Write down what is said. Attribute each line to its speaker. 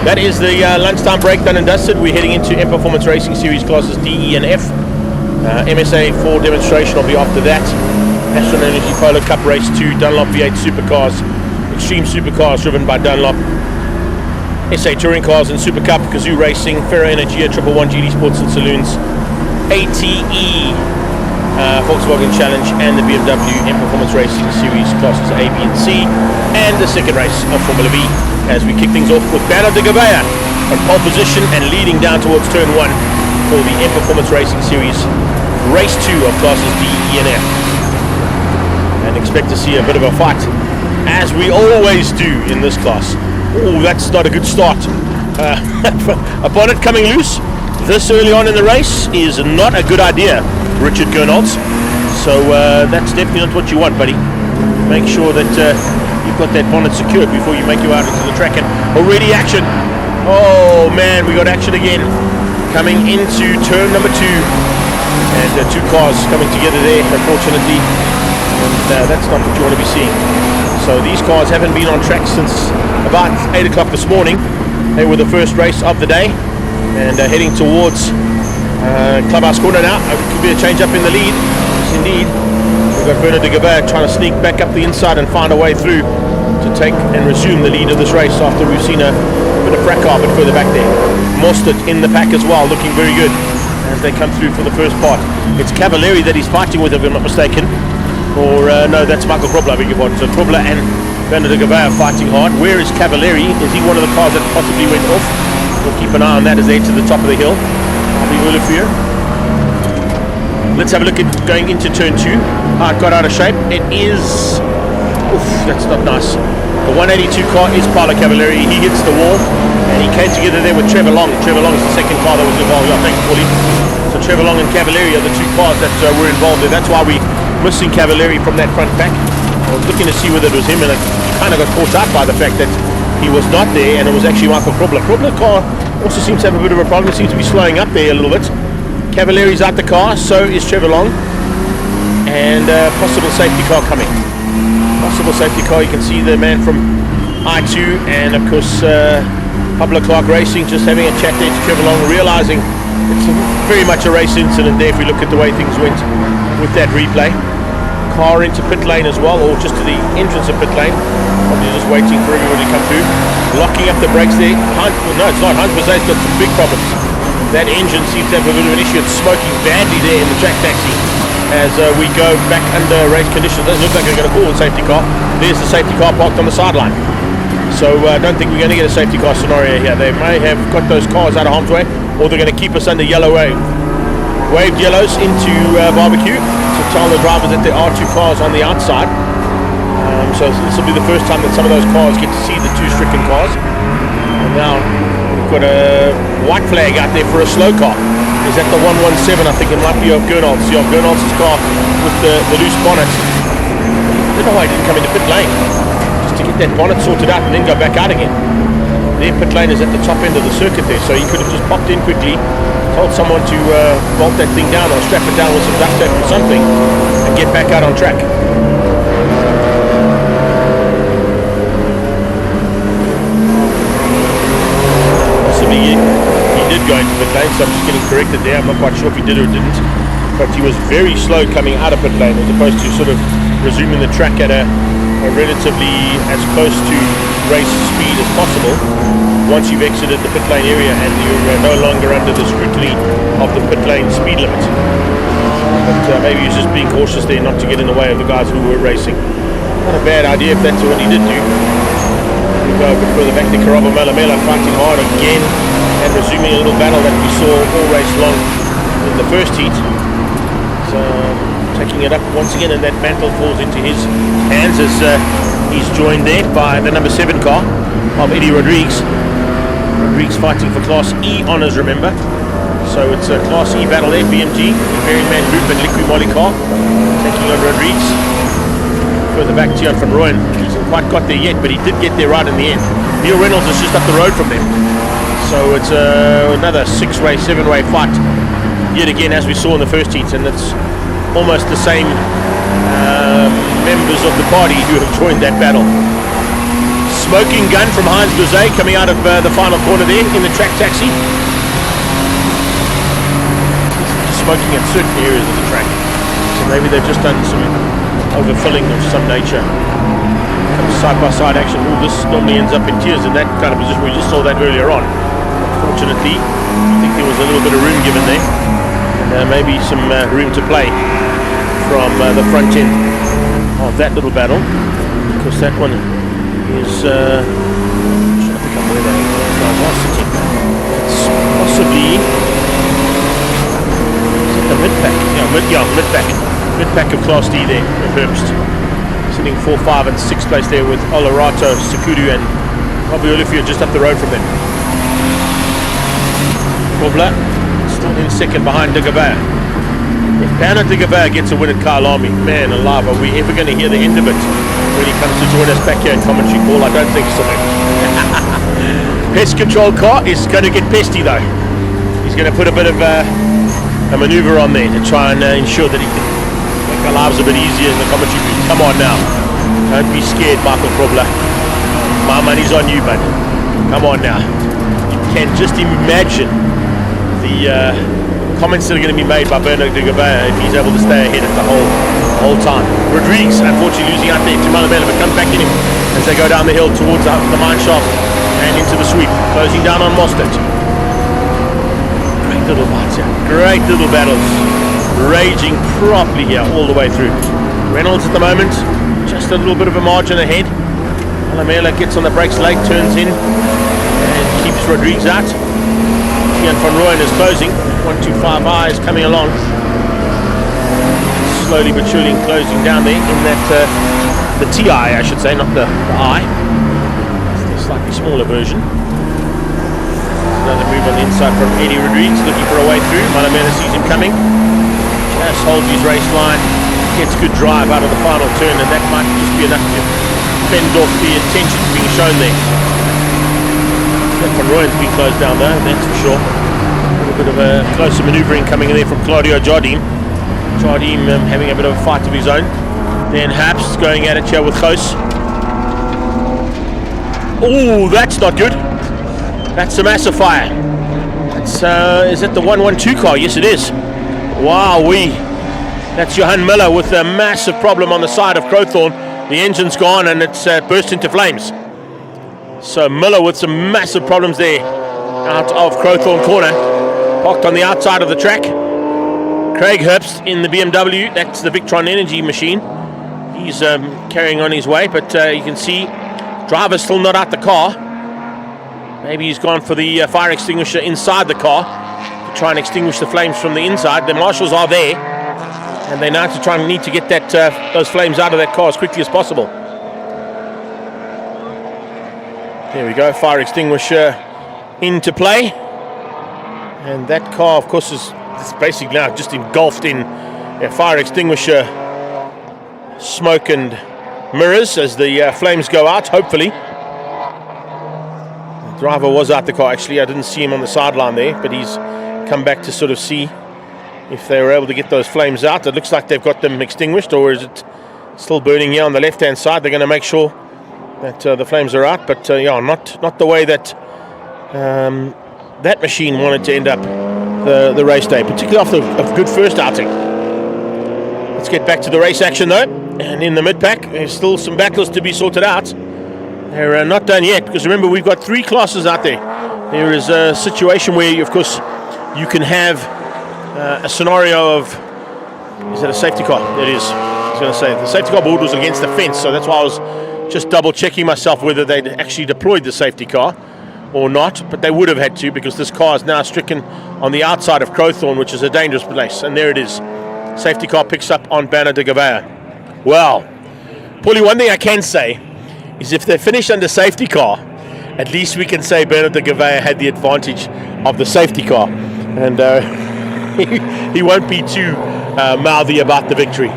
Speaker 1: That is the lunchtime break done and dusted. We're heading into M Performance Racing Series classes D, E and F. MSA 4 demonstration will be after that. National Energy Polo Cup Race 2, Dunlop V8 Supercars, Extreme Supercars driven by Dunlop, SA Touring Cars and Super Cup, Kazoo Racing, Ferro Energia, 111 GD Sports and Saloons, ATE, Volkswagen Challenge, and the BMW M Performance Racing Series classes A, B and C, and the second race of Formula V, as we kick things off with Bernard de Gavea on pole position and leading down towards turn 1 for the M Performance Racing Series race 2 of classes D, E and F. And expect to see a bit of a fight, as we always do in this class. Oh, that's not a good start. A bonnet coming loose this early on in the race is not a good idea, Richard Gernholz. So that's definitely not what you want, buddy. Make sure that you've got that bonnet secured before you make your way out into the track. And already action. Oh man, we got action again. Coming into turn number 2. And two cars coming together there, unfortunately. And that's not what you want to be seeing. So these cars haven't been on track since about 8 o'clock this morning. They were the first race of the day. And heading towards Clubhouse Corner now. Could be a change up in the lead. Yes, indeed. We've got Bernard de Gavea trying to sneak back up the inside and find a way through to take and resume the lead of this race after we've seen a bit of fracas a bit further back there. Mostert in the pack as well, looking very good as they come through for the first part. It's Cavalieri that he's fighting with, if I'm not mistaken. Or no, that's Michael Krobler, I beg your pardon. So Krobler and Bernard de Gavea fighting hard. Where is Cavalieri? Is he one of the cars that possibly went off? We'll keep an eye on that as they head to the top of the hill. I'll be early for you. Let's have a look at going into turn 2. It got out of shape. It is... Oof, that's not nice. The 182 car is Paolo Cavalieri. He hits the wall and he came together there with Trevor Long. Trevor Long is the second car that was involved. Yeah, thanks, Paulie. So Trevor Long and Cavalieri are the two cars that were involved there. That's why we're missing Cavalieri from that front pack. I was looking to see whether it was him, and I kind of got caught out by the fact that he was not there, and it was actually Michael Krobler. Krobler's car also seems to have a bit of a problem. It seems to be slowing up there a little bit. Cavalieri's out the car, so is Trevor Long, and possible safety car coming. Possible safety car. You can see the man from I2, and of course Pablo Clark Racing just having a chat there to Trevor Long, realizing it's very much a race incident there if we look at the way things went with that replay. Car into pit lane as well, or just to the entrance of pit lane. Probably just waiting for everybody to come through. Locking up the brakes there. No, it's not. Hans Mercedes got some big problems. That engine seems to have a bit of an issue. It's smoking badly there in the track taxi as we go back under race conditions. Doesn't look like they're going to call the safety car. There's the safety car parked on the sideline. So I don't think we're going to get a safety car scenario here. They may have got those cars out of harm's way, or they're going to keep us under yellow waved yellows into barbecue to tell the drivers that there are two cars on the outside. So this will be the first time that some of those cars get to see the two stricken cars. And now we've got a white flag out there for a slow car. Is that the 117? I think it might be of Gernholz. Yeah, Gernholz's car with the loose bonnet. I don't know why he didn't come into pit lane, just to get that bonnet sorted out and then go back out again. Their pit lane is at the top end of the circuit there, so he could have just popped in quickly, told someone to bolt that thing down or strap it down with some duct tape or something and get back out on track. Possibly he did go into pit lane, so I'm just getting corrected there. I'm not quite sure if he did or didn't, but he was very slow coming out of pit lane as opposed to sort of resuming the track at a relatively as close to race speed as possible once you've exited the pit lane area and you're no longer under the scrutiny of the pit lane speed limit. But maybe he's just being cautious there not to get in the way of the guys who were racing. Not a bad idea if that's what he did do. We go a bit further back to Karabo Malamela fighting hard again and resuming a little battle that we saw all race long in the first heat. So taking it up once again, and that mantle falls into his hands as he's joined there by the number 7 car of Eddie Rodriguez. Rodriguez fighting for Class E honours, remember. So it's a Class E battle there, BMG, Marion Man Group and Liqui Moly car taking on Rodriguez. Further back, Tian van Rooyen. He hasn't quite got there yet, but he did get there right in the end. Neil Reynolds is just up the road from them. So it's another 6-way, 7-way fight yet again, as we saw in the first heat, and it's almost the same members of the party who have joined that battle. smoking gun from Heinz Guzet coming out of the final corner there in the track taxi. Smoking at certain areas of the track. So maybe they've just done some overfilling of some nature. Side-by-side action. Oh, this normally ends up in tears in that kind of position. We just saw that earlier on. Fortunately, I think there was a little bit of room given there. And maybe some room to play from the front end of that little battle. Because that one is... I think I'm where they guys are sitting. It's possibly... the mid-pack. Mid-pack. Mid-pack of Class D there with Herbst. Sitting 4, 5 and 6th place there with Olerato, Sikudu and Robbie Olifia just up the road from them. Kobler still in second behind De Gavea. If Bernard De Gavea gets a win at Kyalami, man alive, are we ever going to hear the end of it when he comes to join us back here in commentary? Paul, I don't think so. Pest control car is going to get pesty though. He's going to put a bit of a manoeuvre on there to try and ensure that he can make our lives a bit easier in the commentary booth. Come on now. Don't be scared, Michael Krobler. My money's on you, bud. Come on now. You can just imagine the comments that are going to be made by Bernard De Gavea if he's able to stay ahead at the whole time. Rodriguez, unfortunately, losing out there to Malamela, but comes back in him as they go down the hill towards the mine shaft and into the sweep, closing down on Mostert. Great little fights here. Great little battles. Raging properly here all the way through. Reynolds at the moment, just a little bit of a margin ahead. Malamela gets on the brakes late, turns in and keeps Rodriguez out. Ian van Rooyen is closing. 125i is coming along. Slowly but surely closing down there in that, the TI I should say, not the I. It's the slightly smaller version. Another move on the inside from Eddie Rodriguez, looking for a way through. Malamela sees him coming. Just holds his race line. Gets good drive out of the final turn, and that might just be enough to fend off the attention being shown there. Van Rooyen's been closed down though, that's for sure. A little bit of a closer manoeuvring coming in there from Claudio Jardim. Jardim having a bit of a fight of his own. Then Haps going at it here with Gous. Oh, that's not good. That's a massive fire. That's, is that the 112 car? Yes, it is. Wowee. That's Johan Miller with a massive problem on the side of Crowthorne. The engine's gone and it's burst into flames. So Miller with some massive problems there out of Crowthorne corner. Parked on the outside of the track. Craig Herbst in the BMW. That's the Victron Energy machine. He's carrying on his way, but you can see driver's still not out the car. Maybe he's gone for the fire extinguisher inside the car to try and extinguish the flames from the inside. The marshals are there, and they now need to get that those flames out of that car as quickly as possible. There we go, fire extinguisher into play. And that car, of course, is basically now just engulfed in fire extinguisher smoke and mirrors as the flames go out, hopefully. The driver was out the car, actually. I didn't see him on the sideline there, but he's come back to sort of see if they were able to get those flames out. It looks like they've got them extinguished, or is it still burning here on the left-hand side? They're going to make sure that the flames are out, but yeah, not the way that that machine wanted to end up the race day, particularly after a good first outing. Let's get back to the race action though, and in the mid-pack there's still some battles to be sorted out. They're not done yet, because remember, we've got 3 classes out there. There is a situation where, of course, you can have a scenario of, is that a safety car? It is. I was going to say, the safety car board was against the fence, so that's why I was just double checking myself whether they'd actually deployed the safety car or not, but they would have had to, because this car is now stricken on the outside of Crowthorne, which is a dangerous place, and there it is. Safety car picks up on Bernard De Gavea. Well, Paulie, one thing I can say is if they finish under safety car, at least we can say Bernard De Gavea had the advantage of the safety car, and he won't be too mouthy about the victory.